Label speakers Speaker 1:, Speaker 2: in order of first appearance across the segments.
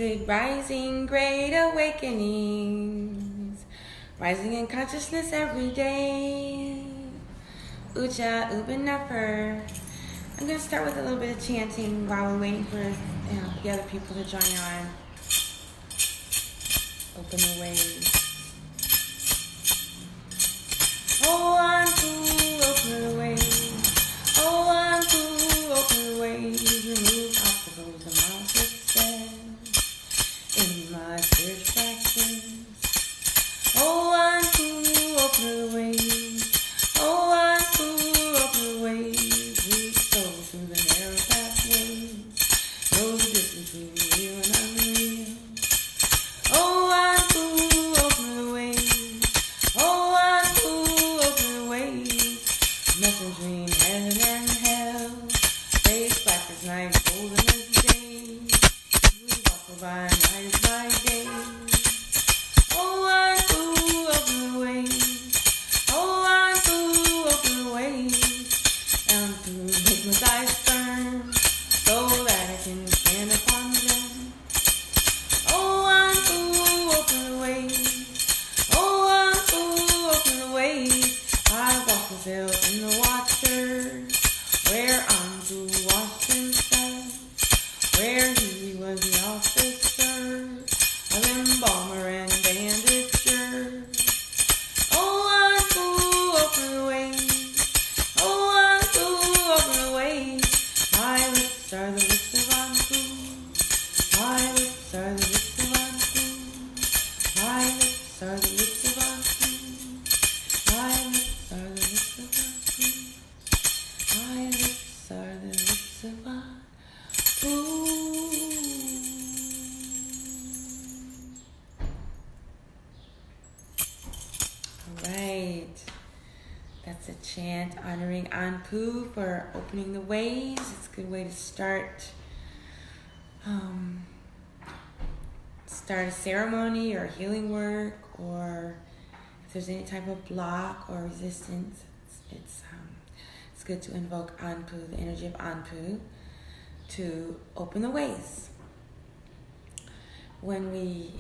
Speaker 1: Good rising, great awakenings, rising in consciousness every day. Uja Ubinafer. I'm going to start with a little bit of chanting while we're waiting for the other people to join on. Open the way. Oh, open the way. Oh, open the way. Remove obstacles and my success in my spiritual practice. Oh, open the way. Oh, open the way. Lead souls through the narrow pathways. No distance between real and unreal. Oh, open the way. Oh, open the way. Nothing between heaven and hell. Face black as night, golden as day. We walk by night as by day. Oh, open the way. Oh, open the way. And to make my eyes burn, so that I can stand upon them. Oh, open the way. Oh, open the way. I walk the veil in the water, where unto washed himself, where he was the officer, of embalmer and bandager. Oh, open the way. Oh, open the way. My lips are the lips of Anpu. My lips are the lips of Anpu. My lips are the lips of Anpu. My lips are the lips of Anpu. My lips are the lips of Anpu. All right. That's a chant honoring Anpu for opening the ways. It's a good way to start a ceremony or healing work, or if there's any type of block or resistance, it's good to invoke Anpu, the energy of Anpu, to open the ways. When we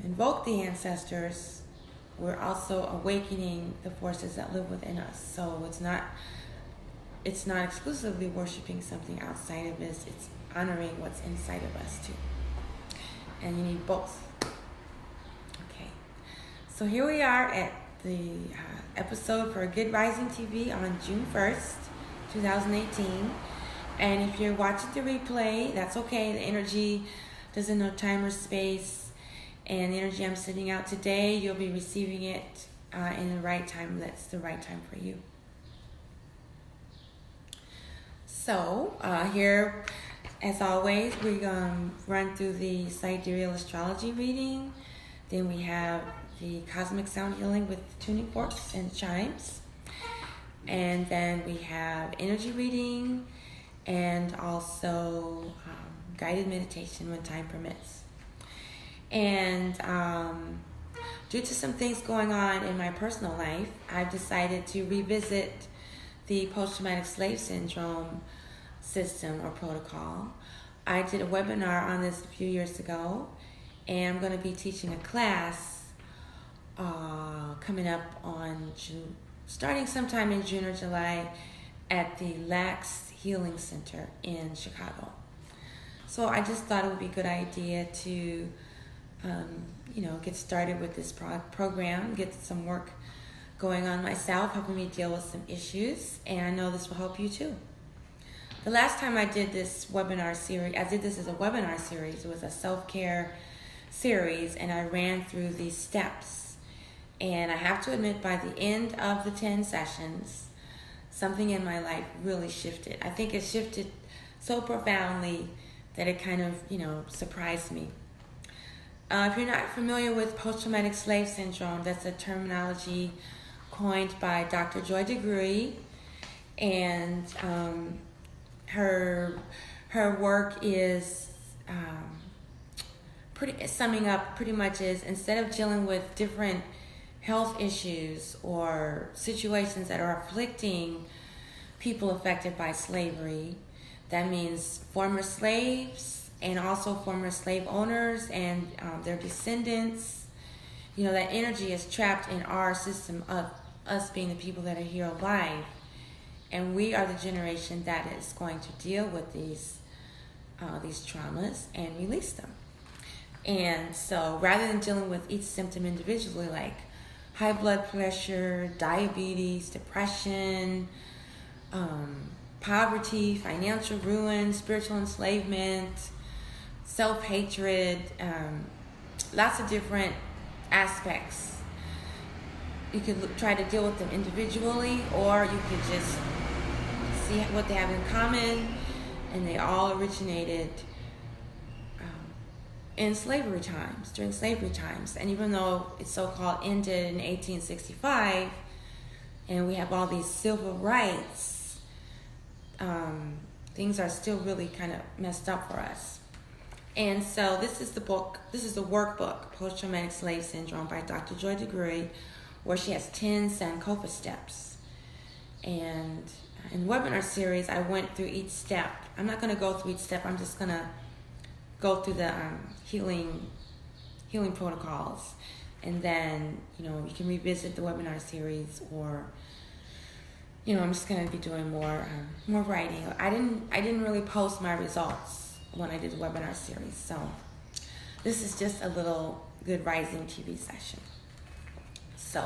Speaker 1: invoke the ancestors, we're also awakening the forces that live within us. So it's not exclusively worshiping something outside of us. It's honoring what's inside of us too. And you need both. Okay. So here we are at the episode for Good Rising TV on June 1st, 2018. And if you're watching the replay, that's okay. The energy doesn't know time or space. And the energy I'm sending out today, you'll be receiving it in the right time. That's the right time for you. So here, as always, we're going to run through the sidereal astrology reading. Then we have the cosmic sound healing with tuning forks and chimes. And then we have energy reading and also guided meditation when time permits. And due to some things going on in my personal life, I've decided to revisit the post-traumatic slave syndrome system or protocol. I did a webinar on this a few years ago, and I'm going to be teaching a class coming up on June, starting sometime in June or July at the Lax Healing Center in Chicago. So I just thought it would be a good idea to get started with this program, get some work going on myself, helping me deal with some issues, and I know this will help you too. The last time I did this webinar series, I did this as a webinar series. It was a self-care series, and I ran through these steps. And I have to admit, by the end of the 10 sessions, something in my life really shifted. I think it shifted so profoundly that it kind of, surprised me. If you're not familiar with post-traumatic slave syndrome, that's a terminology coined by Dr. Joy DeGruy, and her work is summing up pretty much is, instead of dealing with different health issues or situations that are afflicting people affected by slavery, that means former slaves and also former slave owners and their descendants. You know, that energy is trapped in our system of us being the people that are here alive. And we are the generation that is going to deal with these traumas and release them. And so rather than dealing with each symptom individually, like high blood pressure, diabetes, depression, poverty, financial ruin, spiritual enslavement, self-hatred, lots of different aspects. You could try to deal with them individually, or you could just see what they have in common, and they all originated in slavery times, during slavery times. And even though it's so-called ended in 1865, and we have all these civil rights, things are still really kind of messed up for us. And so this is the workbook, Post-Traumatic Slave Syndrome by Dr. Joy DeGruy, where she has 10 Sankofa steps. And in the webinar series, I went through each step. I'm not going to go through each step. I'm just going to go through the healing protocols. And then, you know, you can revisit the webinar series, or, you know, I'm just going to be doing more writing. I didn't really post my results when I did the webinar series. So this is just a little Good Rising TV session. So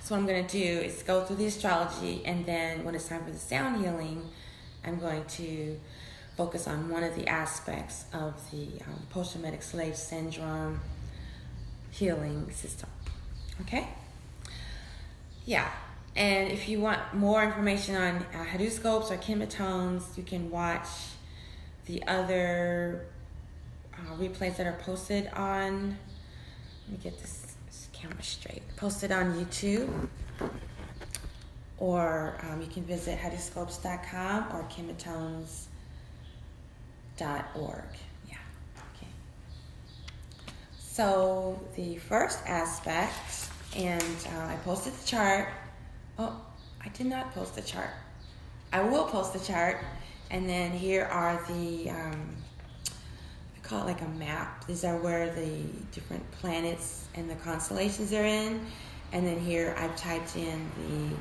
Speaker 1: what I'm going to do is go through the astrology, and then when it's time for the sound healing, I'm going to focus on one of the aspects of the post-traumatic slave syndrome healing system. Okay? Yeah. And if you want more information on haduscopes or KemeTones, you can watch the other replays that are posted on, let me get this camera straight, posted on YouTube, or you can visit haduscopes.com or KemeTones.org. Yeah, okay. So the first aspect, and I posted the chart. Oh, I did not post the chart. I will post the chart. And then here are the, I call it like a map. These are where the different planets and the constellations are in. And then here I've typed in the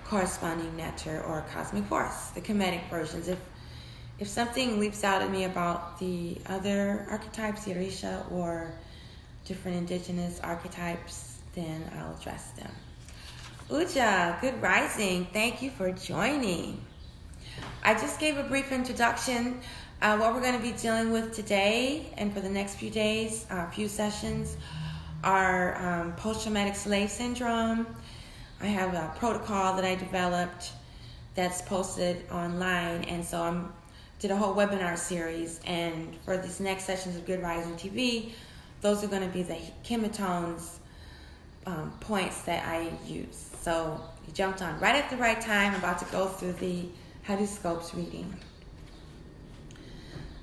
Speaker 1: corresponding nectar or cosmic force, the Kemetic versions. If something leaps out at me about the other archetypes, the Orisha or different indigenous archetypes, then I'll address them. Uja, good rising. Thank you for joining. I just gave a brief introduction. What we're going to be dealing with today and for the next few days, few sessions, are post-traumatic slave syndrome. I have a protocol that I developed that's posted online, and so I did a whole webinar series. And for these next sessions of Good Rising TV, those are going to be the KemeTones points that I use. So you jumped on right at the right time. I'm about to go through the haduscopes reading.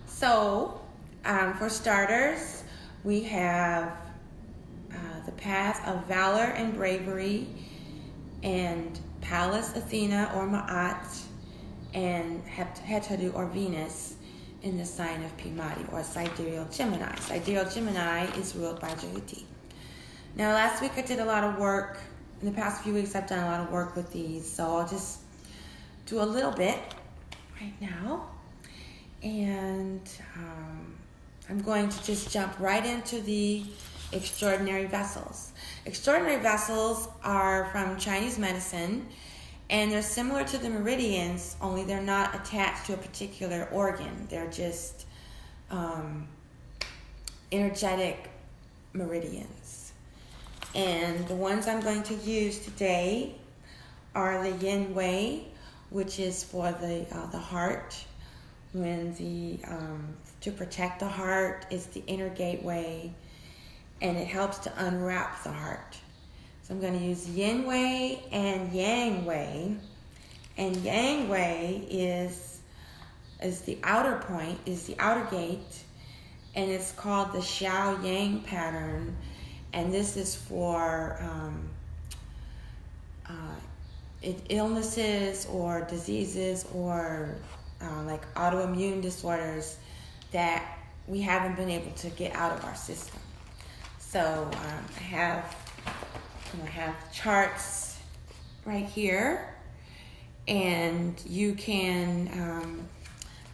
Speaker 1: So, for starters, we have the path of valor and bravery, and Pallas Athena or Ma'at, and Heteru or Venus in the sign of Pimati or Sidereal Gemini. Sidereal Gemini is ruled by Jayuti. Now, last week I did a lot of work. In the past few weeks, I've done a lot of work with these, so I'll just do a little bit right now. And I'm going to just jump right into the extraordinary vessels. Extraordinary vessels are from Chinese medicine, and they're similar to the meridians, only they're not attached to a particular organ. They're just energetic meridians. And the ones I'm going to use today are the Yin Wei, which is for the heart. When to protect the heart is the inner gateway, and it helps to unwrap the heart. So I'm going to use Yin Wei and Yang Wei. And Yang Wei is the outer point, is the outer gate, and it's called the Xiao Yang pattern. And this is for illnesses or diseases or like autoimmune disorders that we haven't been able to get out of our system. So I have charts right here, and you can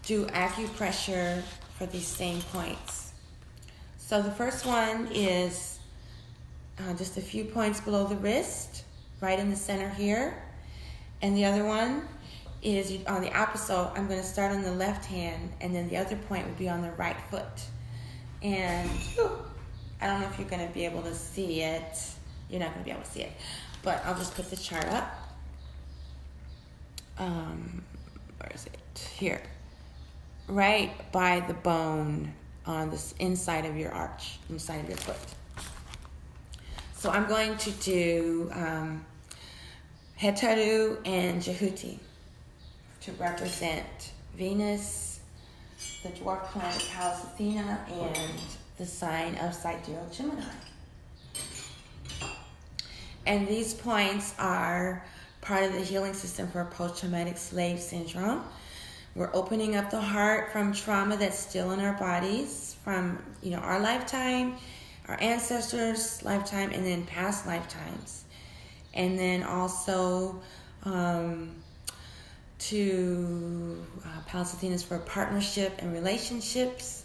Speaker 1: do acupressure for these same points. So the first one is just a few points below the wrist, right in the center here. And the other one is on the opposite. I'm going to start on the left hand, and then the other point would be on the right foot. And I don't know if you're going to be able to see it. You're not going to be able to see it. But I'll just put the chart up. Where is it? Here. Right by the bone on the inside of your arch, inside of your foot. So I'm going to do Hetaru and Jehuti to represent Venus, the dwarf planet Pallas Athena, and the sign of Sidereal Gemini. And these points are part of the healing system for post-traumatic slave syndrome. We're opening up the heart from trauma that's still in our bodies from, our lifetime, our ancestors' lifetime, and then past lifetimes. And then also to Pallas Athena is for partnership and relationships.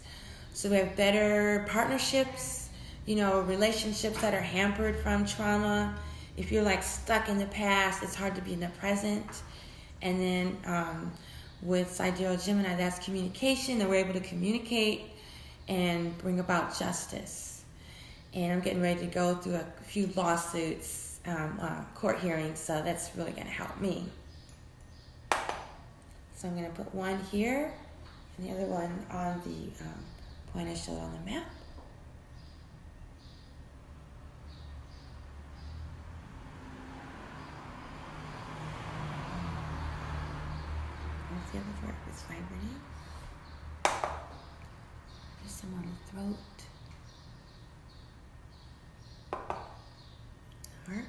Speaker 1: So we have better partnerships, relationships that are hampered from trauma. If you're like stuck in the past, it's hard to be in the present. And then with Sidereal Gemini, that's communication, that we're able to communicate and bring about justice. And I'm getting ready to go through a few lawsuits, court hearings, so that's really going to help me. So I'm going to put one here and the other one on the point I showed on the map. Where's the other part? It's vibrating. There's some on the throat. Heart.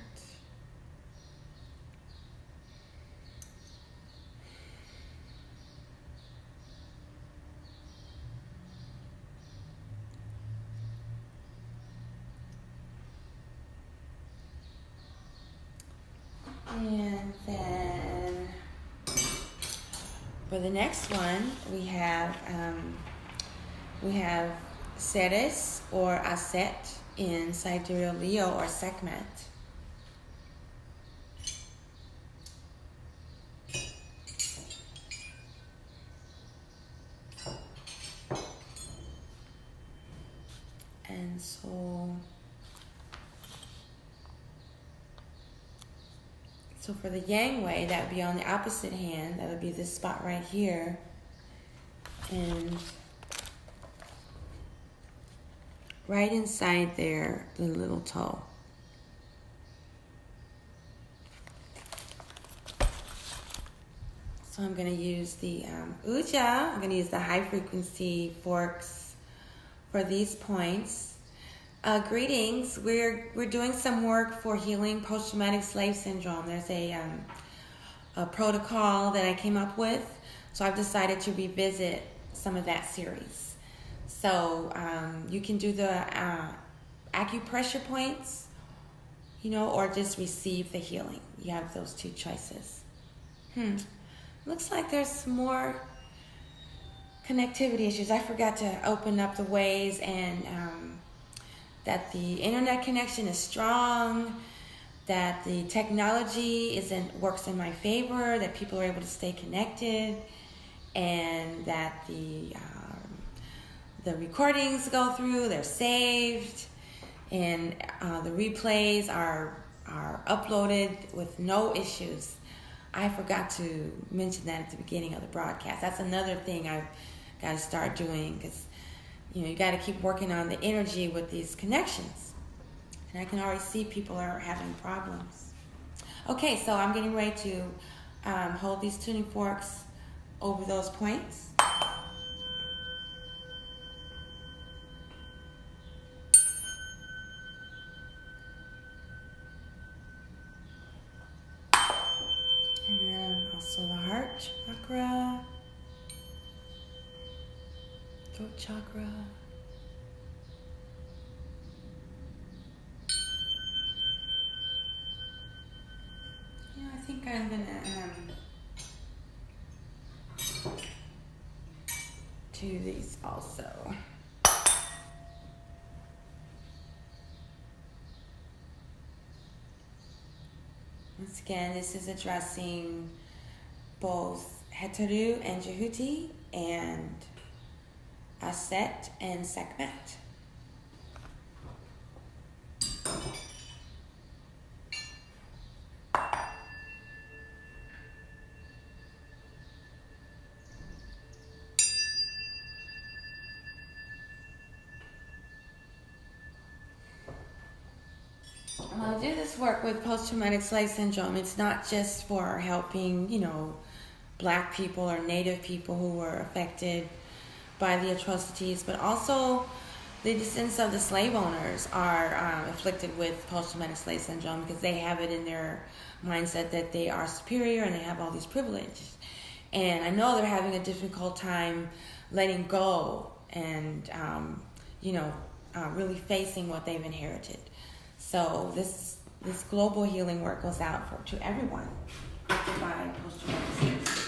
Speaker 1: And then for the next one, we have Ceres or Aset in Sidereal Leo or Sekhmet. And so for the Yang Wei, that would be on the opposite hand. That would be this spot right here. And right inside there, the little toe. So I'm going to use the Uja. I'm going to use the high frequency forks for these points. Greetings. We're doing some work for healing post-traumatic slave syndrome. There's a protocol that I came up with, so I've decided to revisit some of that series. So you can do the acupressure points, or just receive the healing. You have those two choices. Looks like there's some more connectivity issues. I forgot to open up the ways, and that the internet connection is strong, that the technology works in my favor, that people are able to stay connected, and that the recordings go through, they're saved, and the replays are uploaded with no issues. I forgot to mention that at the beginning of the broadcast. That's another thing I've got to start doing, because you got to keep working on the energy with these connections. And I can already see people are having problems. Okay, so I'm getting ready to hold these tuning forks over those points. And then also the heart chakra, throat chakra. Yeah, I think I'm gonna do these also. Once again, this is addressing both Heteru and Jehuti and Aset and Sekhmet. When I do this work with post-traumatic slave syndrome, it's not just for helping, Black people or Native people who were affected by the atrocities, but also the descendants of the slave owners are afflicted with post-traumatic slave syndrome because they have it in their mindset that they are superior and they have all these privileges. And I know they're having a difficult time letting go and, really facing what they've inherited. So this global healing work goes out to everyone affected by post-traumatic slave syndrome.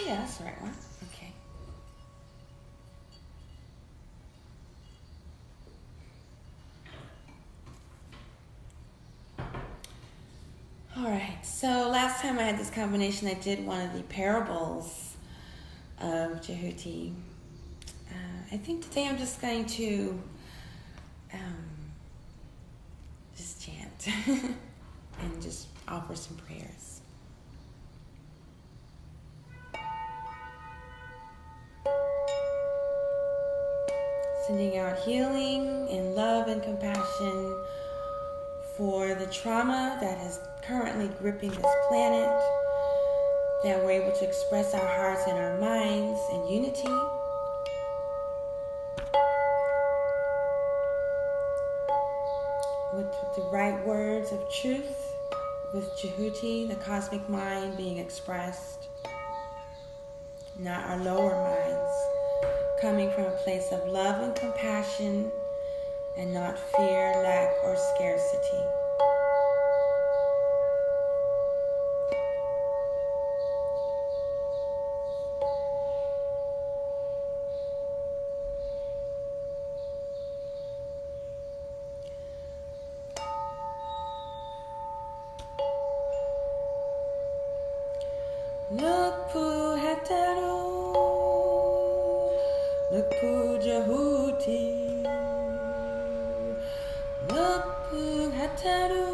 Speaker 1: Yeah, that's the right one. Okay. All right. So last time I had this combination, I did one of the parables of Jehuti. I think today I'm just going to just chant and just offer some prayers. Sending out healing and love and compassion for the trauma that is currently gripping this planet, that we're able to express our hearts and our minds in unity. With the right words of truth, with Jehuti, the cosmic mind, being expressed, not our lower minds, coming from a place of love and compassion and not fear, lack, or scarcity. Nukpu Heteru, Nukpu Jehuti, Nukpu Heteru,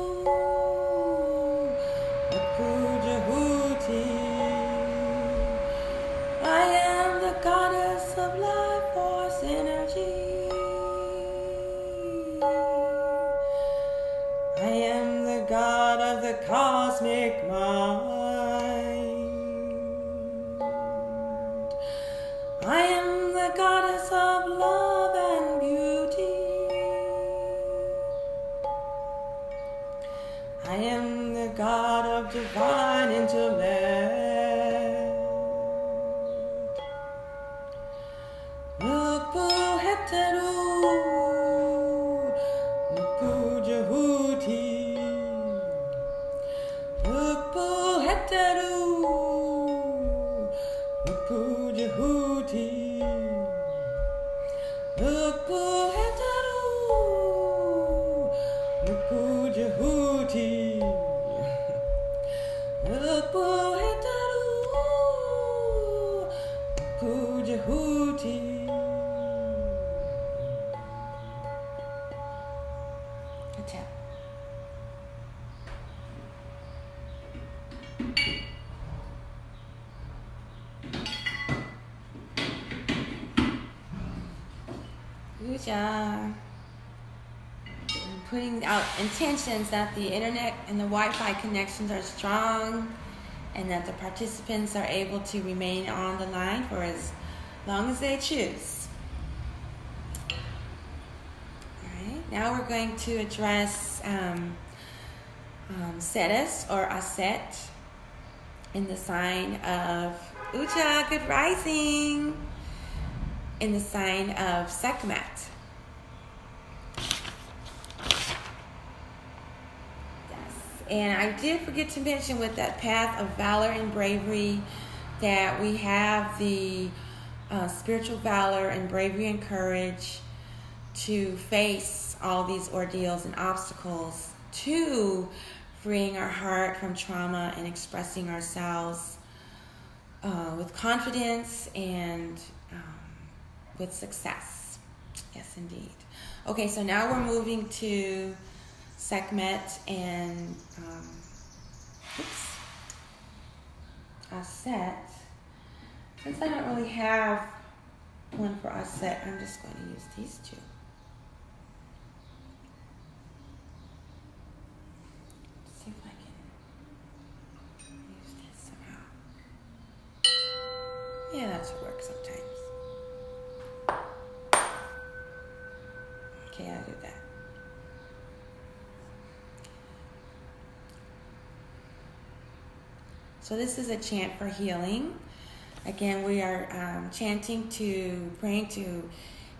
Speaker 1: Nukpu Jehuti. I am the goddess of life force energy. I am the god of the cosmic mind. I am the goddess of love and beauty. I am the god of divine intellect. Nukpu Heteru, Nukpu Jehuti, Nukpu Heteru, Nukpu Jehuti, Nukpu Heteru, Nukpu Jehuti, Nukpu Heteru, Nukpu Jehuti. Tap. Good job. putting out intentions that the internet and the Wi-Fi connections are strong and that the participants are able to remain on the line for as long as they choose. Alright, now we're going to address Cetus or Aset in the sign of Ucha, good rising, in the sign of Sekhmet. And I did forget to mention with that path of valor and bravery that we have the spiritual valor and bravery and courage to face all these ordeals and obstacles, to freeing our heart from trauma and expressing ourselves with confidence and with success. Yes, indeed. Okay, so now we're moving to Sekhmet and Aset. Since I don't really have one for Aset, I'm just going to use these two. Let's see if I can use this somehow. Yeah, that should work sometimes. Okay, I'll do that. So this is a chant for healing. Again, we are praying to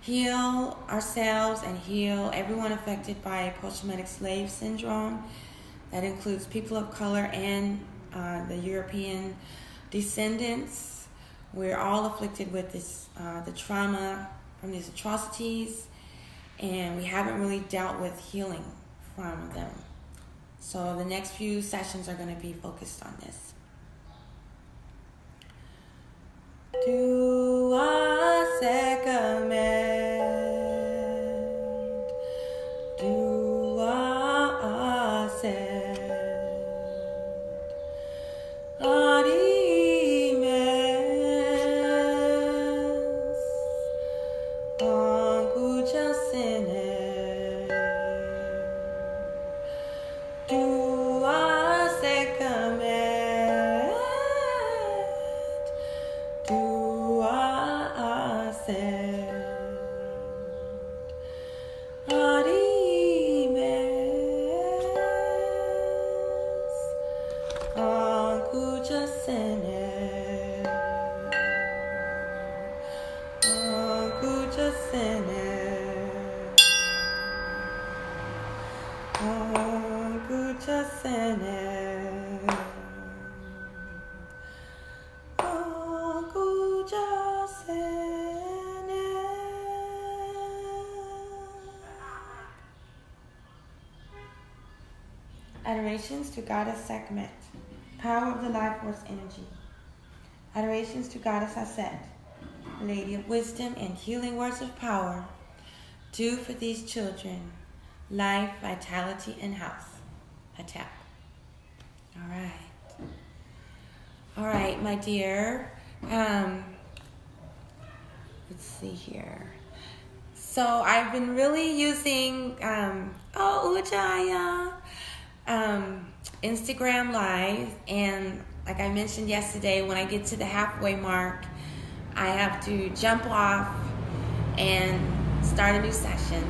Speaker 1: heal ourselves and heal everyone affected by post-traumatic slave syndrome. That includes people of color and the European descendants. We're all afflicted with this, the trauma from these atrocities, and we haven't really dealt with healing from them. So the next few sessions are going to be focused on this. Dua Sekhmet, Dua Aset, Arimes, Anguja Sene, Dua Sekhmet, Dua Aset, Arimes, Anguja Sene, Anguja Sene, Anguja Sene. Adorations to Goddess Sekhmet, power of the life force energy. Adorations to Goddess Aset, Lady of wisdom and healing words of power. Do for these children life, vitality, and health. Hatep. All right, my dear. Let's see here. So I've been really using Ujaya. Instagram Live, and like I mentioned yesterday, when I get to the halfway mark, I have to jump off and start a new session.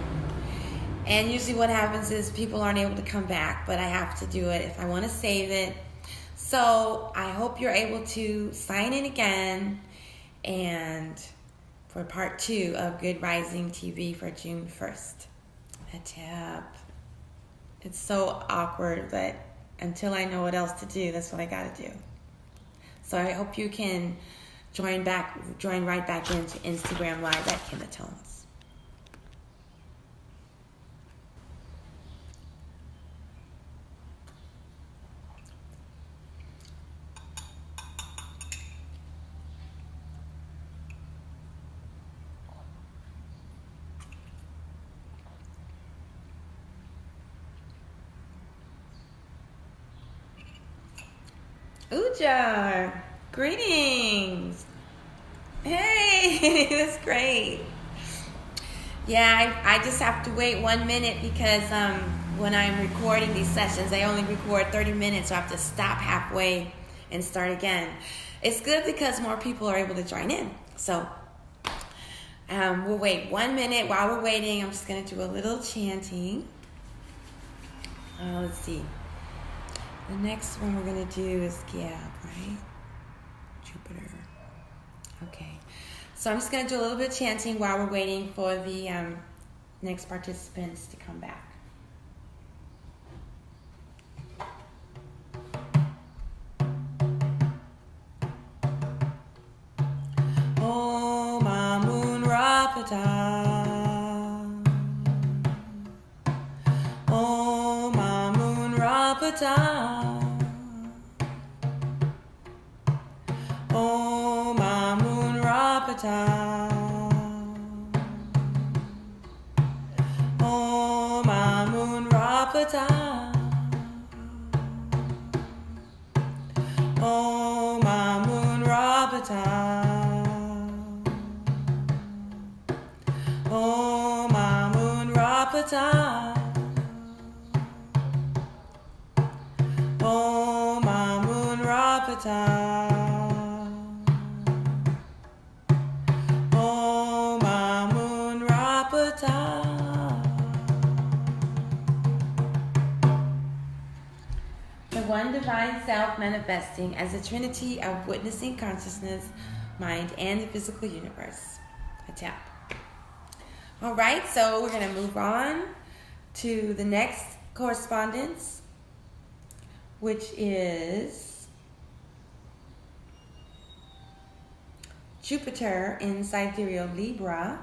Speaker 1: And usually what happens is people aren't able to come back, but I have to do it if I want to save it. So I hope you're able to sign in again and for part 2 of Good Rising TV for June 1st. Hatep. It's so awkward, but until I know what else to do, that's what I got to do. So I hope you can join right back into Instagram Live at KemeTones. Uja, greetings. Hey, that's great. Yeah, I just have to wait 1 minute because when I'm recording these sessions, I only record 30 minutes, so I have to stop halfway and start again. It's good because more people are able to join in. So we'll wait 1 minute. While we're waiting, I'm just going to do a little chanting. Let's see. The next one we're going to do is Gab, right? Jupiter. Okay. So I'm just going to do a little bit of chanting while we're waiting for the next participants to come back. Om Amun Rapata. Om Amun Rapata. Om Amun Rapata. Om Amun Rapata. Om Amun Rapata. Om Amun Rapata. Om Amun Rapata. Om Amun Rapata. The one divine self manifesting as a trinity of witnessing consciousness, mind, and the physical universe. A tap. All right, so we're going to move on to the next correspondence, which is Jupiter in Sidereal Libra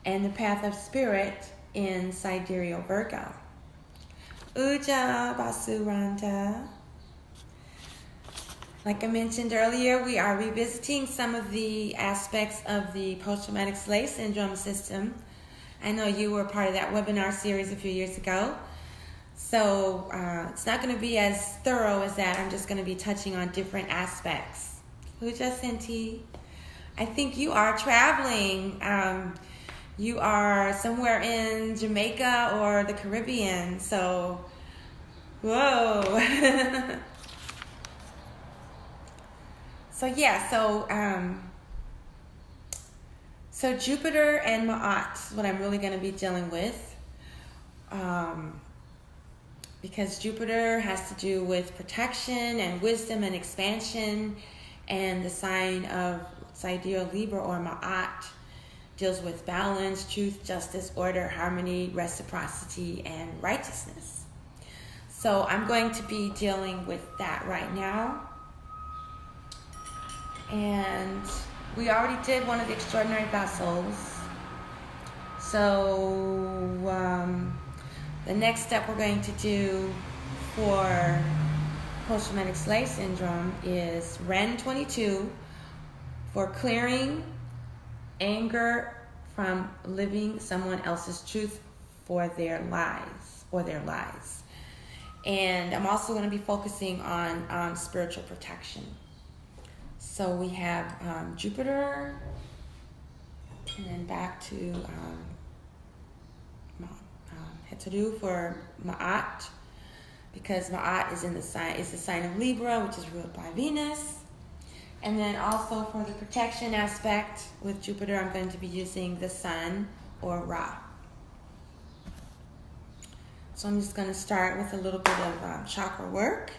Speaker 1: and the path of spirit in Sidereal Virgo. Uja Basuranta. Like I mentioned earlier, we are revisiting some of the aspects of the post-traumatic slave syndrome system. I know you were part of that webinar series a few years ago. So it's not going to be as thorough as that. I'm just going to be touching on different aspects. Uja Senti. I think you are traveling. You are somewhere in Jamaica or the Caribbean. So, whoa. So Jupiter and Ma'at is what I'm really going to be dealing with. Because Jupiter has to do with protection and wisdom and expansion, and the sign of Sidereal Libra or Ma'at deals with balance, truth, justice, order, harmony, reciprocity, and righteousness. So I'm going to be dealing with that right now. And we already did one of the extraordinary vessels. So the next step we're going to do for post-traumatic slave syndrome is REN 22 for clearing anger from living someone else's truth for their lies or their lies. And I'm also going to be focusing on spiritual protection. So we have Jupiter, and then back to Heteru for Ma'at, because Ma'at is the sign of Libra, which is ruled by Venus. And then also for the protection aspect with Jupiter, I'm going to be using the Sun or Ra. So I'm just going to start with a little bit of chakra work.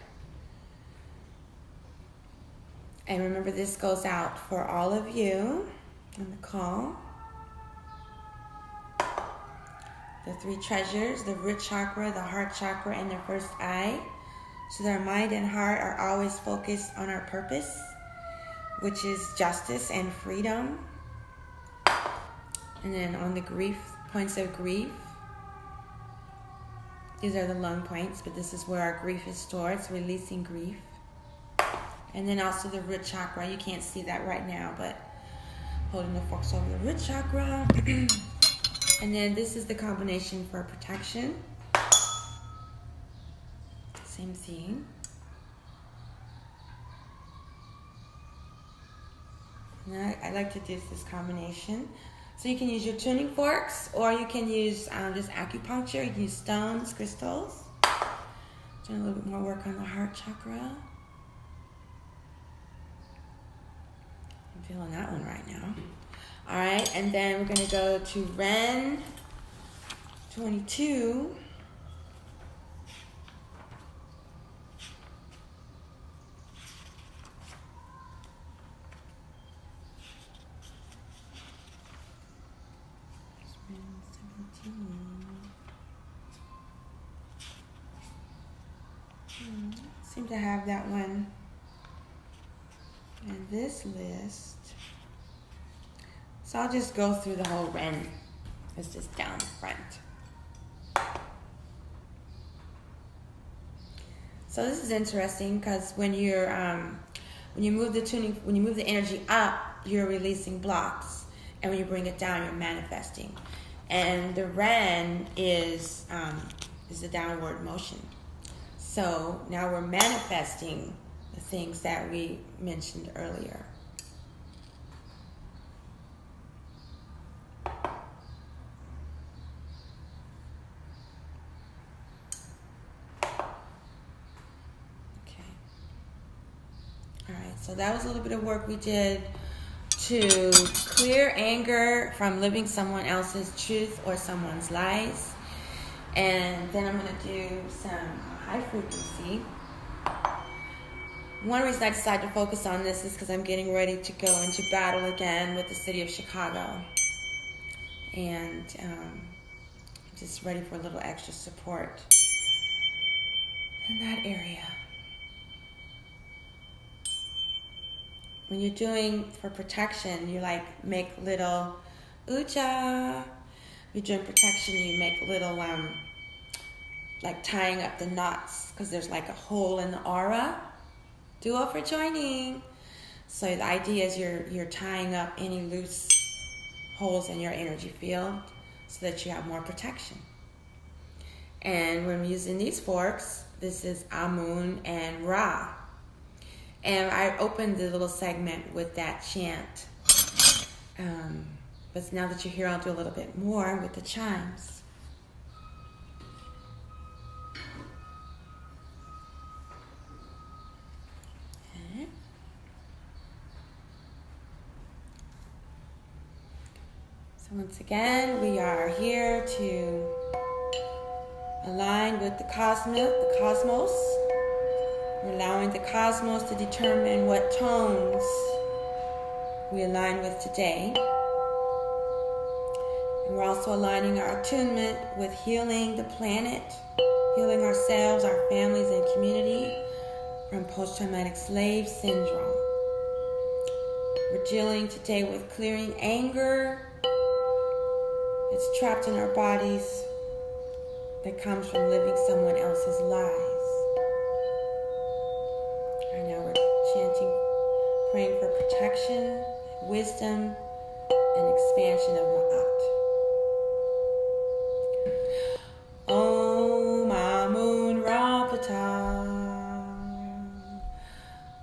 Speaker 1: And remember, this goes out for all of you on the call. The three treasures, the root chakra, the heart chakra, and their first eye. So their mind and heart are always focused on our purpose, which is justice and freedom. And then on the grief, points of grief. These are the lung points, but this is where our grief is stored, so releasing grief. And then also the root chakra. You can't see that right now, but holding the forks over the root chakra. And then this is the combination for protection. Same thing. And I like to do this combination So you can use your tuning forks, or you can use just acupuncture. You can use stones, crystals. Doing a little bit more work on the heart chakra. I'm feeling that one right now. All right, and then we're going to go to Ren 22. Seem to have that one in this list. So I'll just go through the whole Ren. It's just down the front. So this is interesting because when you're when you move the energy up, you're releasing blocks, and when you bring it down, you're manifesting. And the Ren is a downward motion. So now we're manifesting the things that we mentioned earlier. So that was a little bit of work we did to clear anger from living someone else's truth or someone's lies. And then I'm going to do some high frequency. One reason I decided to focus on this is because I'm getting ready to go into battle again with the city of Chicago. And just ready for a little extra support in that area. When you're doing for protection, you like make little ucha. You're doing protection, you make little like tying up the knots because there's like a hole in the aura. Duo for joining. So the idea is you're tying up any loose holes in your energy field so that you have more protection. And when I'm using these forks, this is Amun and Ra. And I opened the little segment with that chant. But now that you're here, I'll do a little bit more with the chimes. Okay. So once again, we are here to align with the cosmos. We're allowing the cosmos to determine what tones we align with today. And we're also aligning our attunement with healing the planet, healing ourselves, our families, and community from post-traumatic slave syndrome. We're dealing today with clearing anger that's trapped in our bodies that comes from living someone else's lies. Praying for protection, wisdom, and expansion of Ma'at. Om Amun Ra Pata.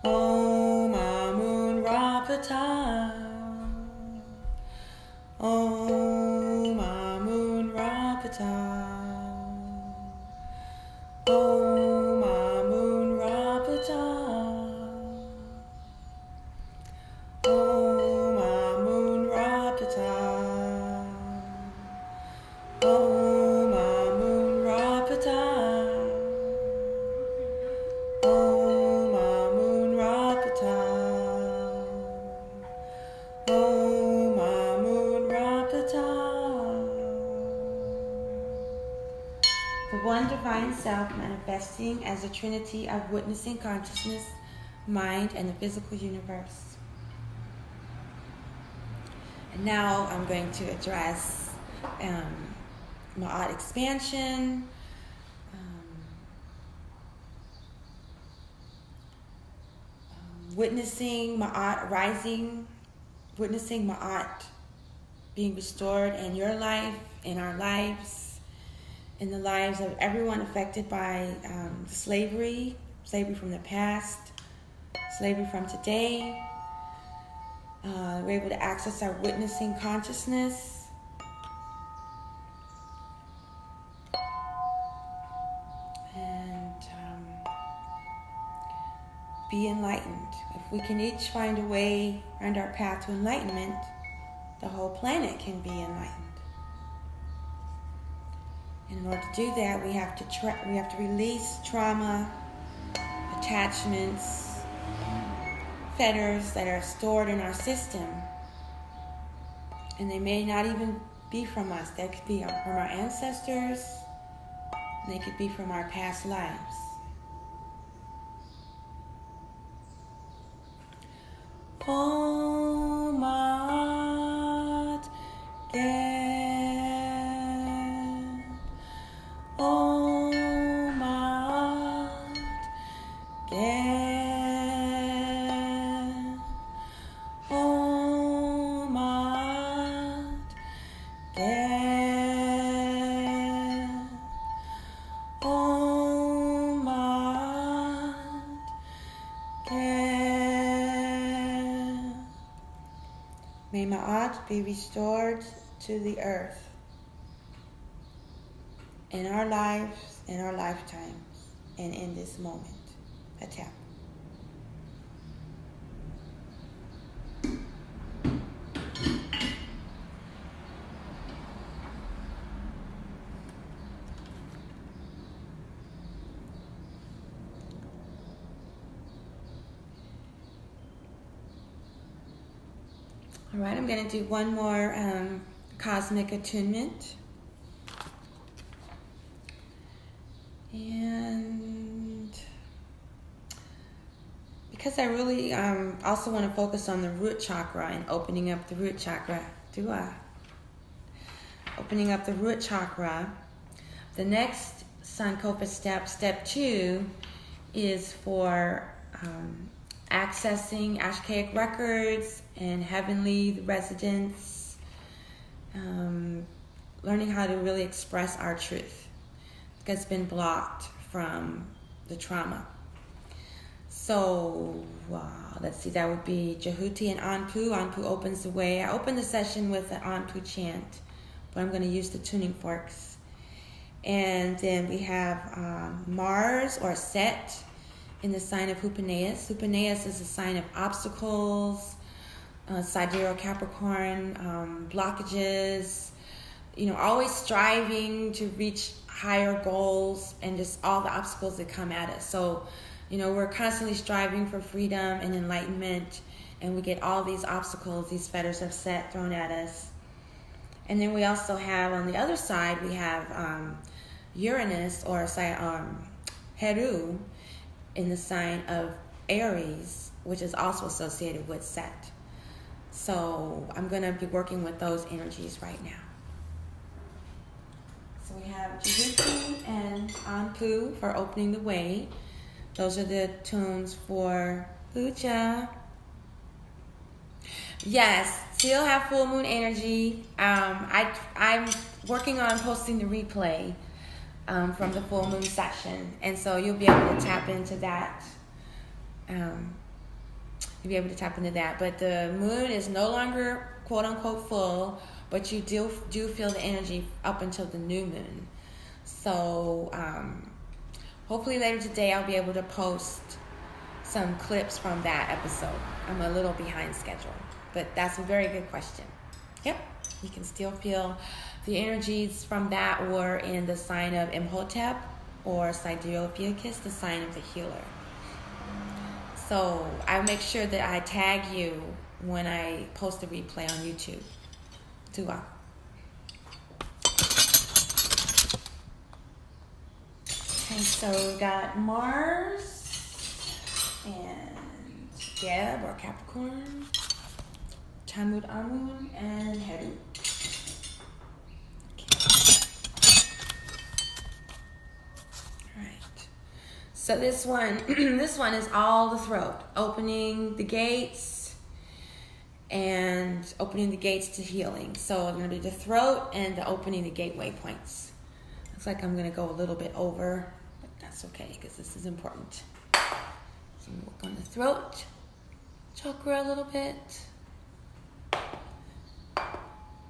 Speaker 1: Om Amun Ra Pata. Om Amun Ra Pata. Self manifesting as a trinity of witnessing consciousness, mind, and the physical universe. And now I'm going to address Ma'at expansion, witnessing Ma'at rising, witnessing Ma'at being restored in your life, in our lives, in the lives of everyone affected by slavery from the past, slavery from today, We're able to access our witnessing consciousness. And be enlightened. If we can each find a way, find our path to enlightenment, the whole planet can be enlightened. And in order to do that, we have to release trauma, attachments, fetters that are stored in our system. And they may not even be from us. They could be from our ancestors. They could be from our past lives. Om Mat Gen. Om Mat Gen. Om Mat Gen. Om Mat Gen. May Ma'at be restored to the earth in our lives, in our lifetimes, and in this moment. A tap. All right, I'm going to do one more cosmic attunement. And because I really also want to focus on the root chakra and opening up the root chakra. Opening up the root chakra. The next Sankofa step 2, is for accessing Ashkaic records and heavenly residents, learning how to really express our truth that's been blocked from the trauma. So let's see, that would be Jehuti and Anpu. Anpu opens the way. I opened the session with the Anpu chant, but I'm going to use the tuning forks. And then we have Mars or Set in the sign of Hupaneus. Hupaneus is a sign of obstacles, Sidereal Capricorn, blockages, always striving to reach higher goals and just all the obstacles that come at us. So, we're constantly striving for freedom and enlightenment, and we get all these obstacles, these fetters of Set thrown at us. And then we also have, on the other side, we have Uranus or Heru in the sign of Aries, which is also associated with Set. So I'm going to be working with those energies right now. So we have Jehuti and Anpu for opening the way. Those are the tunes for Puja. Yes, still have full moon energy. I'm working on posting the replay from the full moon session, and so you'll be able to tap into that. But the moon is no longer quote unquote full, but you do feel the energy up until the new moon. So hopefully later today I'll be able to post some clips from that episode. I'm a little behind schedule, but that's a very good question. Yep, you can still feel the energies from that, or in the sign of Imhotep or Sidereal Ophiuchus, the sign of the healer. So I'll make sure that I tag you when I post the replay on YouTube. Dua. Okay, so we got Mars and Geb or Capricorn, Tamud Amun, and Heru. So this one is all the throat, opening the gates and opening the gates to healing. So I'm going to do the throat and the opening the gateway points. Looks like I'm going to go a little bit over, but that's okay because this is important. So I'm going to work on the throat chakra a little bit.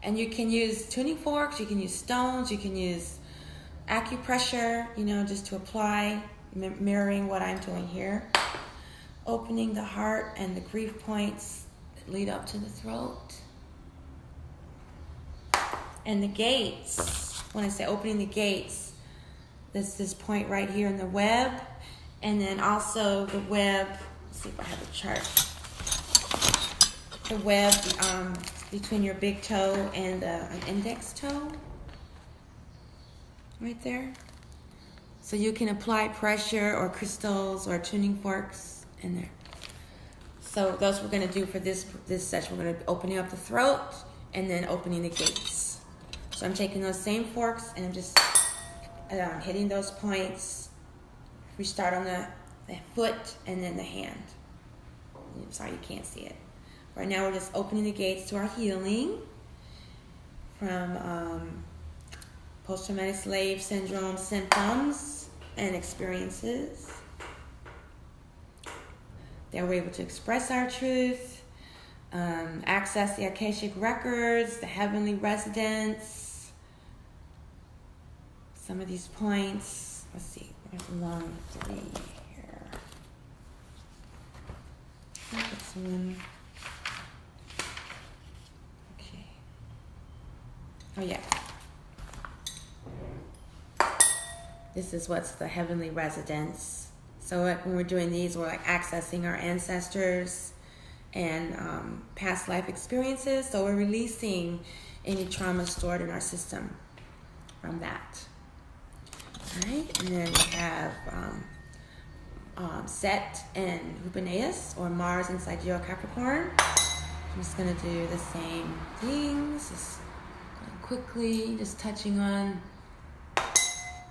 Speaker 1: And you can use tuning forks, you can use stones, you can use acupressure, just to apply, mirroring what I'm doing here. Opening the heart and the grief points that lead up to the throat. And the gates, when I say opening the gates, there's this point right here in the web, and then also the web, let's see if I have a chart. The web between your big toe and an index toe, right there. So you can apply pressure or crystals or tuning forks in there. So those we're going to do for this session. We're going to be opening up the throat and then opening the gates. So I'm taking those same forks and I'm just hitting those points. We start on the foot and then the hand. I'm sorry, you can't see it. Right now we're just opening the gates to our healing from post-traumatic slave syndrome symptoms and experiences. That we're able to express our truth, access the Akashic records, the heavenly residence. Some of these points, let's see, there's 1, 3 here. I think it's 1. Okay. Oh yeah. This is what's the heavenly residence. So when we're doing these, we're like accessing our ancestors and past life experiences. So we're releasing any trauma stored in our system from that. All right, and then we have Set and Hupaneus, or Mars inside Geo Capricorn. I'm just going to do the same things, just going quickly, just touching on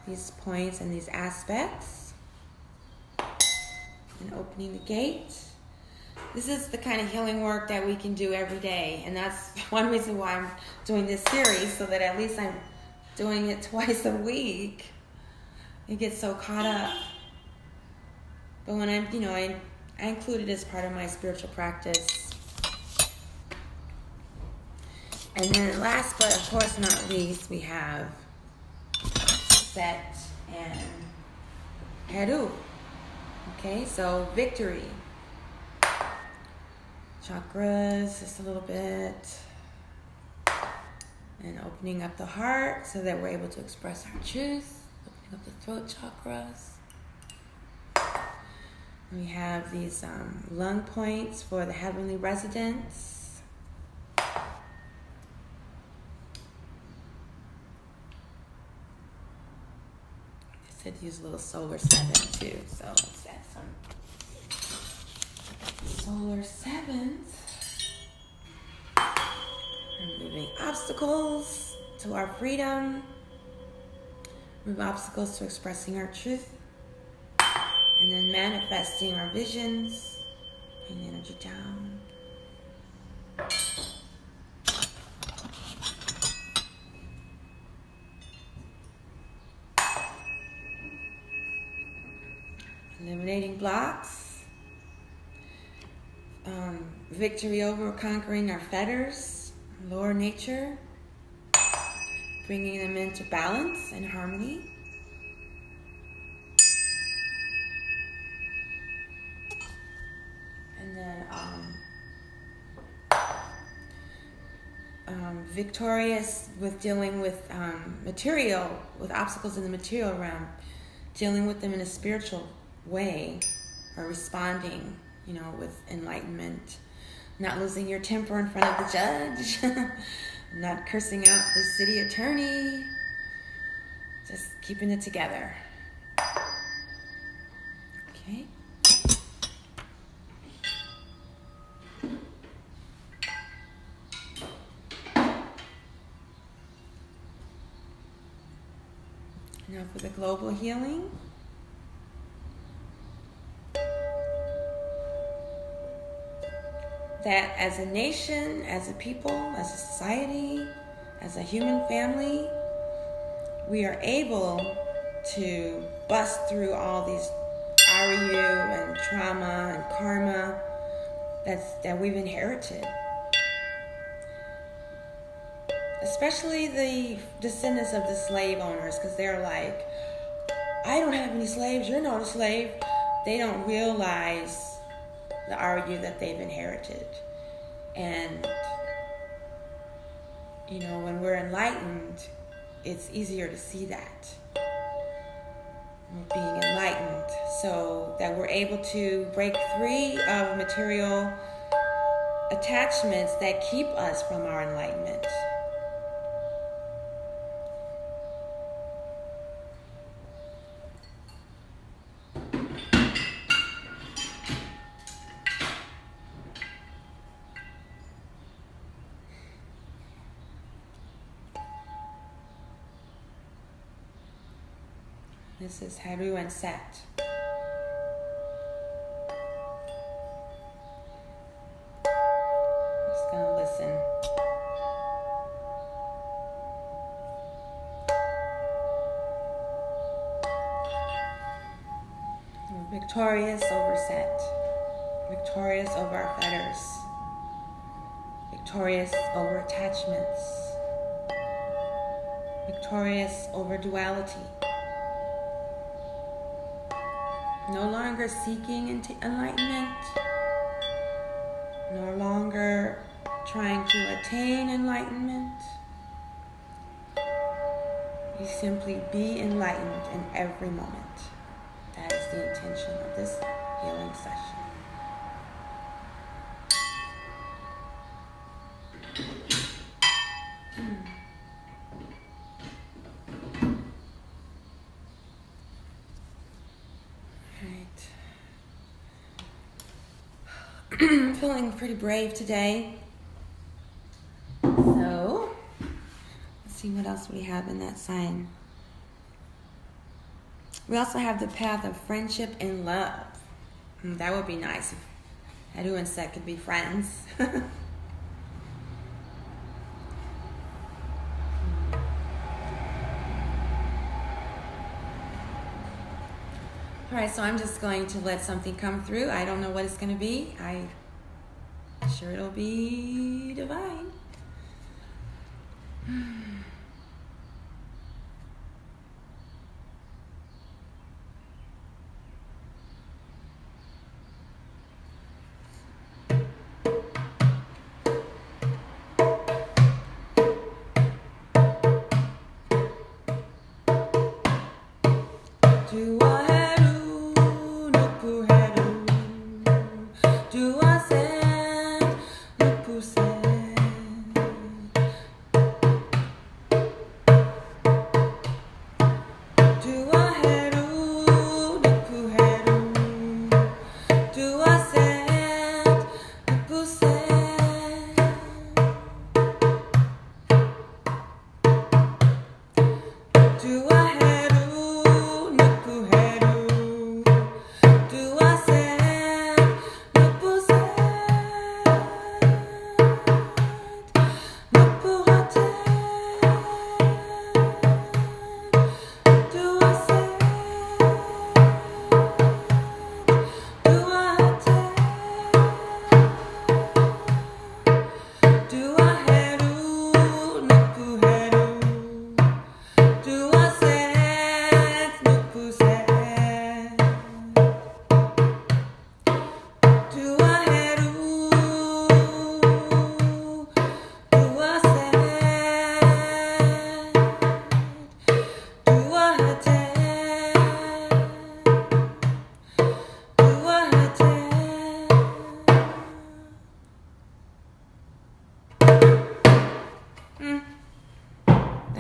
Speaker 1: these points and these aspects. And opening the gate. This is the kind of healing work that we can do every day. And that's one reason why I'm doing this series, so that at least I'm doing it twice a week. You get so caught up. But when I'm, I include it as part of my spiritual practice. And then last but of course not least, we have Set and Heru. Okay, so victory. Chakras, just a little bit. And opening up the heart so that we're able to express our truth. Opening up the throat chakras. And we have these lung points for the heavenly residence. I said use a little solar 7 too, so let's add some solar 7s. Removing obstacles to our freedom. Remove obstacles to expressing our truth. And then manifesting our visions. Bring the energy down. Eliminating blocks. Victory over conquering our fetters, lower nature. Bringing them into balance and harmony. And then victorious with dealing with material, with obstacles in the material realm, dealing with them in a spiritual way, or responding, with enlightenment, not losing your temper in front of the judge, not cursing out the city attorney, just keeping it together. Okay. Now for the global healing. That as a nation, as a people, as a society, as a human family, we are able to bust through all these Aryu and trauma and karma that we've inherited. especially the descendants of the slave owners, because they're like, I don't have any slaves, you're not a slave. They don't realize the argue that they've inherited. And, you know, when we're enlightened, it's easier to see that. We're being enlightened so that we're able to break free of material attachments that keep us from our enlightenment. This is Haru and Set. Just gonna listen. We're victorious over Set, victorious over our fetters, victorious over attachments, victorious over duality. No longer seeking enlightenment, no longer trying to attain enlightenment. You simply be enlightened in every moment. That is the intention of this healing session. I'm feeling pretty brave today. So, let's see what else we have in that sign. We also have the path of friendship and love. That would be nice if Haru and Set could be friends. All right, so I'm just going to let something come through. I don't know what it's going to be. I'm sure it'll be divine. Do I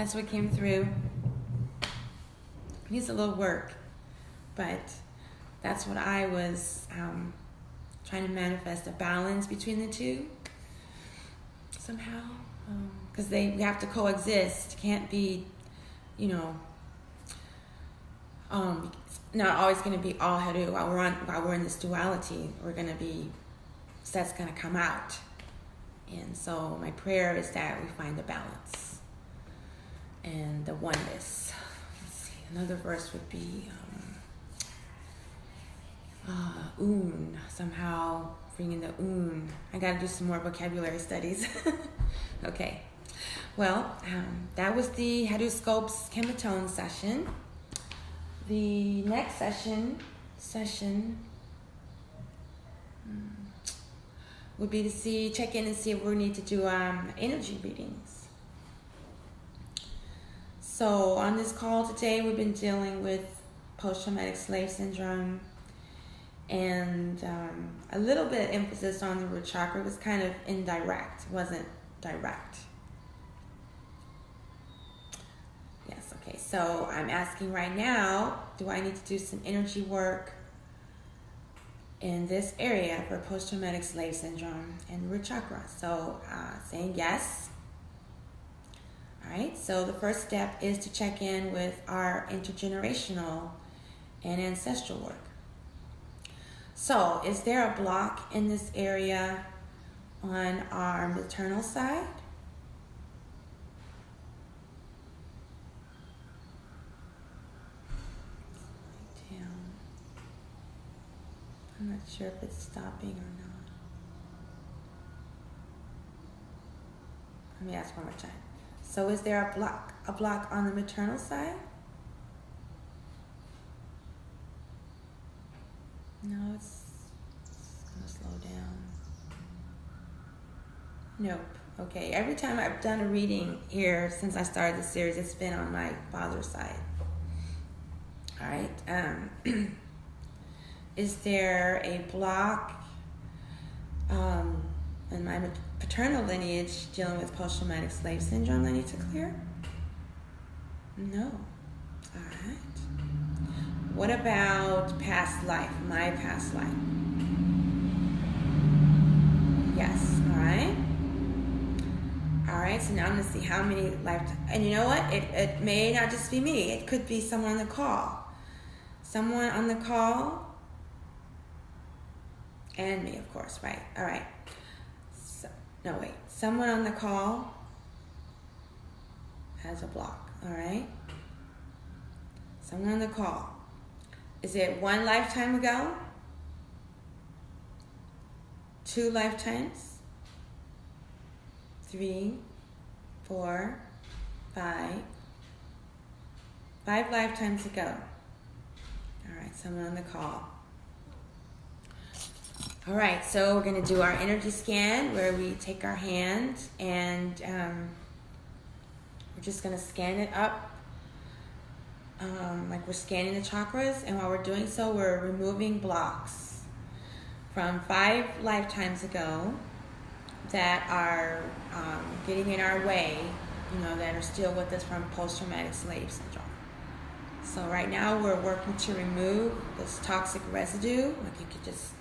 Speaker 1: That's what came through. It needs a little work, but that's what I was trying to manifest, a balance between the two somehow, because they have to coexist. Can't be, not always going to be all Haru. While we're in this duality, we're going to be, that's going to come out. And so my prayer is that we find the balance and the oneness. Let's see, another verse would be un, somehow bringing the un. I got to do some more vocabulary studies. Okay. Well, that was the Headoscope's KemeTones session. The next session would be to check in and see if we need to do energy readings. So on this call today, we've been dealing with post-traumatic slave syndrome, and a little bit of emphasis on the root chakra. It was kind of indirect, wasn't direct. Yes, okay, so I'm asking right now, do I need to do some energy work in this area for post-traumatic slave syndrome and root chakra? So saying yes. All right, so the first step is to check in with our intergenerational and ancestral work. So, is there a block in this area on our maternal side? I'm not sure if it's stopping or not. Let me ask one more time. So, is there a block on the maternal side? No, it's gonna slow down. Nope. Okay, every time I've done a reading here since I started the series, it's been on my father's side. All right. Is there a block in my paternal lineage dealing with post-traumatic slave syndrome I need to clear? No. All right. What about past life, my past life? Yes, all right. All right, so now I'm gonna see how many lifetimes, and you know what? It may not just be me, it could be someone on the call. Someone on the call, and me, of course, right? All right. Someone on the call has a block, all right? Someone on the call. Is it one lifetime ago? 2 lifetimes? 3, 4, 5. 5 lifetimes ago. All right, someone on the call. All right, so we're going to do our energy scan where we take our hand and we're just going to scan it up. Like we're scanning the chakras, and while we're doing so, we're removing blocks from 5 lifetimes ago that are getting in our way, that are still with us from post-traumatic slave syndrome. So right now we're working to remove this toxic residue. Like you could just,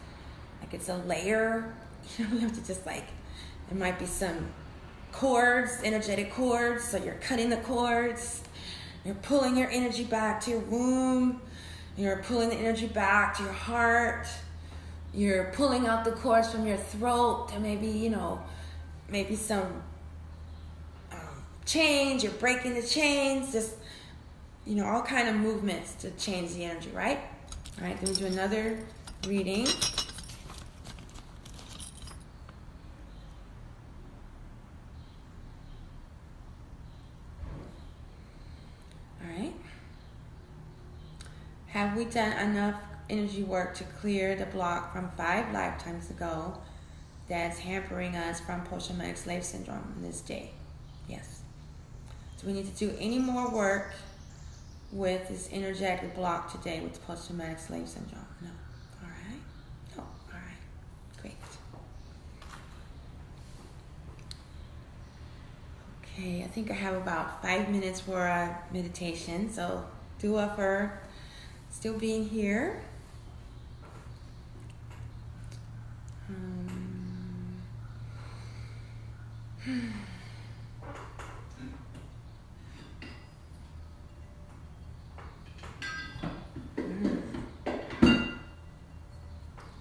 Speaker 1: like it's a layer, you have to just there might be some cords, energetic cords, so you're cutting the cords. You're pulling your energy back to your womb. You're pulling the energy back to your heart. You're pulling out the cords from your throat to maybe some chains. You're breaking the chains. Just, all kind of movements to change the energy, right? All right, then we do another reading. Have we done enough energy work to clear the block from 5 lifetimes ago that's hampering us from post-traumatic slave syndrome in this day? Yes. Do we need to do any more work with this energetic block today with post-traumatic slave syndrome? No. All right. No. All right. Great. Okay, I think I have about 5 minutes for a meditation, so dua for still being here.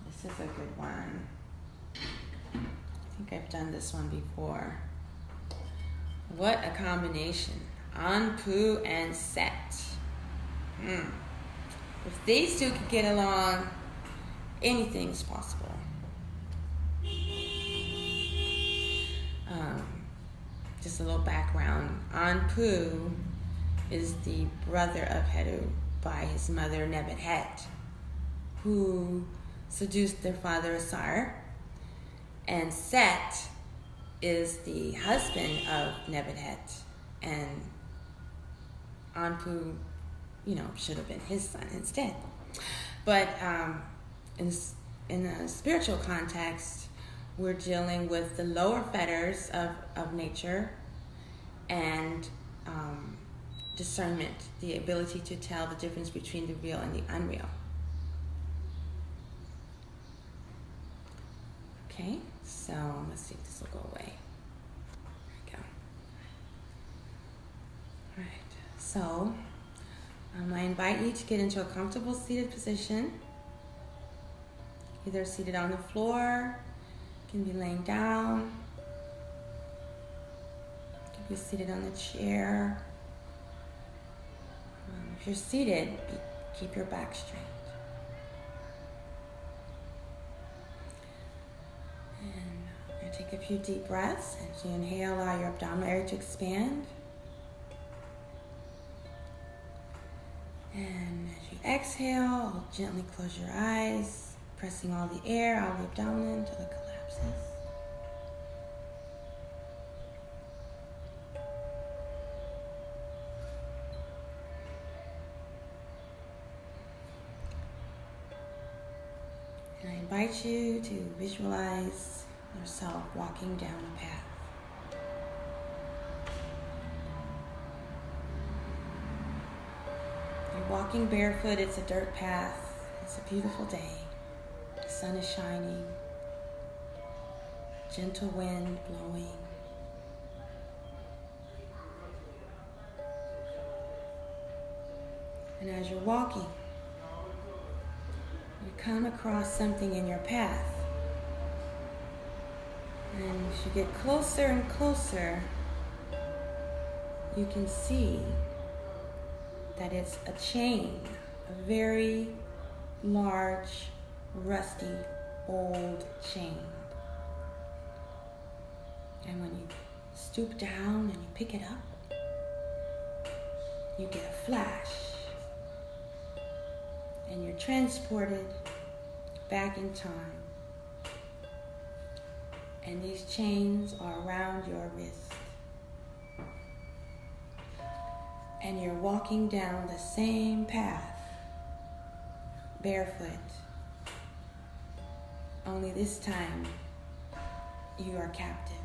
Speaker 1: This is a good one. I think I've done this one before. What a combination. Anpu and Set. If these two could get along, anything's possible. just a little background. Anpu is the brother of Heru by his mother Nebuchadnezzar, who seduced their father Asar. And Set is the husband of Nebuchadnezzar, and Anpu, should have been his son instead. But in a spiritual context, we're dealing with the lower fetters of nature and discernment, the ability to tell the difference between the real and the unreal. Okay, so let's see if this will go away. There we go. All right, so I invite you to get into a comfortable seated position, either seated on the floor, you can be laying down, you can be seated on the chair. If you're seated, keep your back straight. And take a few deep breaths. As you inhale, allow your abdominal area to expand. And as you exhale, gently close your eyes, pressing all the air out of the abdomen until it collapses. And I invite you to visualize yourself walking down a path. You're walking barefoot, it's a dirt path, it's a beautiful day. The sun is shining, gentle wind blowing. And as you're walking, you come across something in your path. And as you get closer and closer, you can see that it's a chain, a very large, rusty, old chain. And when you stoop down and you pick it up, you get a flash. And you're transported back in time. And these chains are around your wrist. And you're walking down the same path, barefoot. Only this time, you are captive.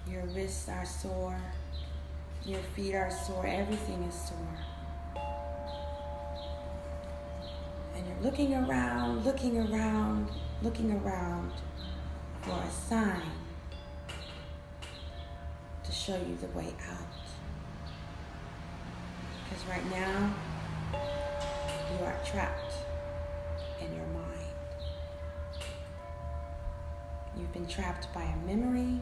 Speaker 1: Your wrists are sore. Your feet are sore. Everything is sore. And you're looking around for a sign to show you the way out. Because right now, you are trapped in your mind. You've been trapped by a memory.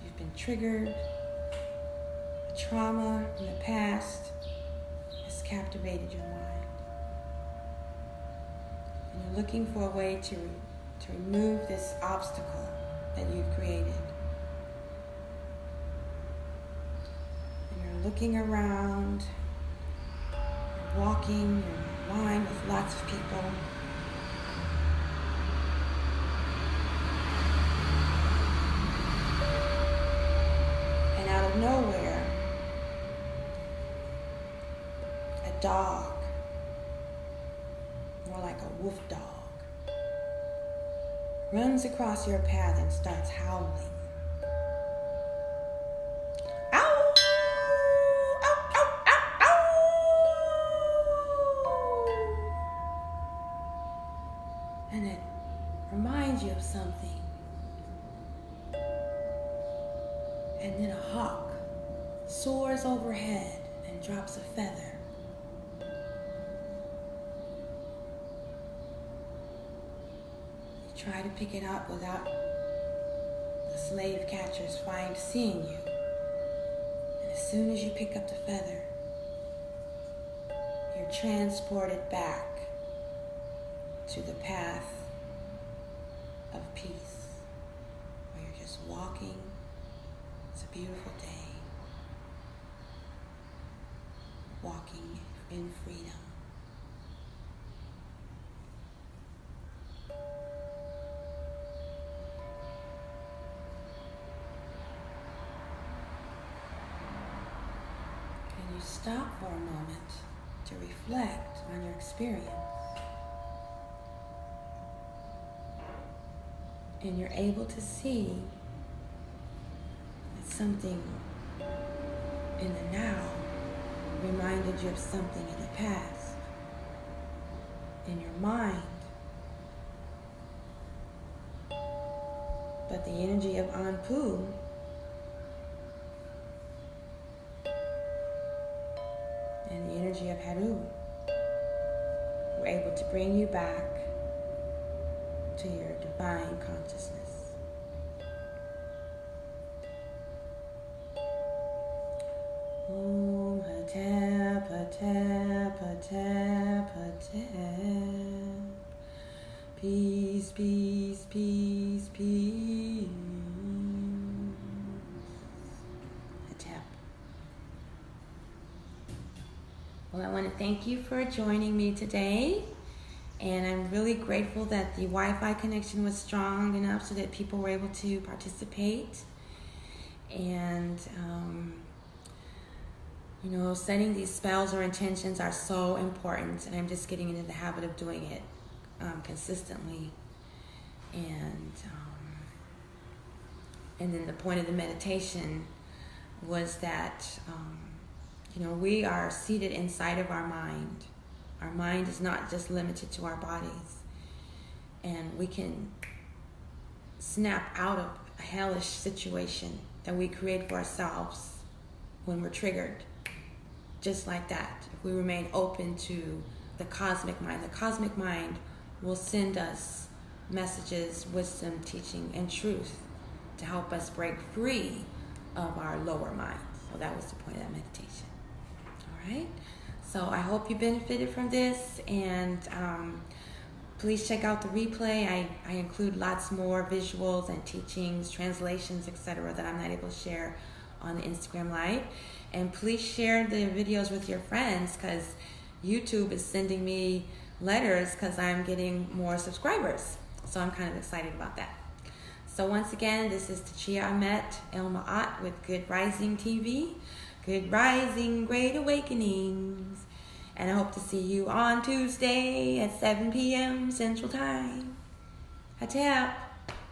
Speaker 1: You've been triggered. Trauma in the past has captivated your mind. And you're looking for a way to remove this obstacle that you've created. And you're looking around, you're walking, you're in line with lots of people. And out of nowhere, dog, more like a wolf dog, runs across your path and starts howling. Ow! Ow! Ow! Ow! Ow! And it reminds you of something. And then a hawk soars overhead and drops a feather. Try to pick it up without the slave catchers seeing you. And as soon as you pick up the feather, you're transported back to the path of peace, where you're just walking. It's a beautiful day. Walking in freedom. Can you stop for a moment to reflect on your experience? And you're able to see that something in the now reminded you of something in the past. In your mind. But the energy of Anpu and the energy of Haru were able to bring you back to your divine consciousness. Om Hatep, Hatep, Hatep, Hatep. Peace, peace, peace, peace. Hatep. Well, I want to thank you for joining me today. And I'm really grateful that the Wi-Fi connection was strong enough so that people were able to participate. And, setting these spells or intentions are so important. And I'm just getting into the habit of doing it consistently. And then the point of the meditation was that, we are seated inside of our mind. Our mind is not just limited to our bodies. And we can snap out of a hellish situation that we create for ourselves when we're triggered. Just like that. If we remain open to the cosmic mind will send us messages, wisdom, teaching, and truth to help us break free of our lower mind. So that was the point of that meditation. All right? So I hope you benefited from this, and please check out the replay. I include lots more visuals and teachings, translations, etc. that I'm not able to share on the Instagram Live. And please share the videos with your friends, because YouTube is sending me letters because I'm getting more subscribers. So I'm kind of excited about that. So once again, this is Tachia Amet El Ma'at with Good Rising TV. Good Rising, Great Awakenings. And I hope to see you on Tuesday at 7 p.m. Central Time. Hatep.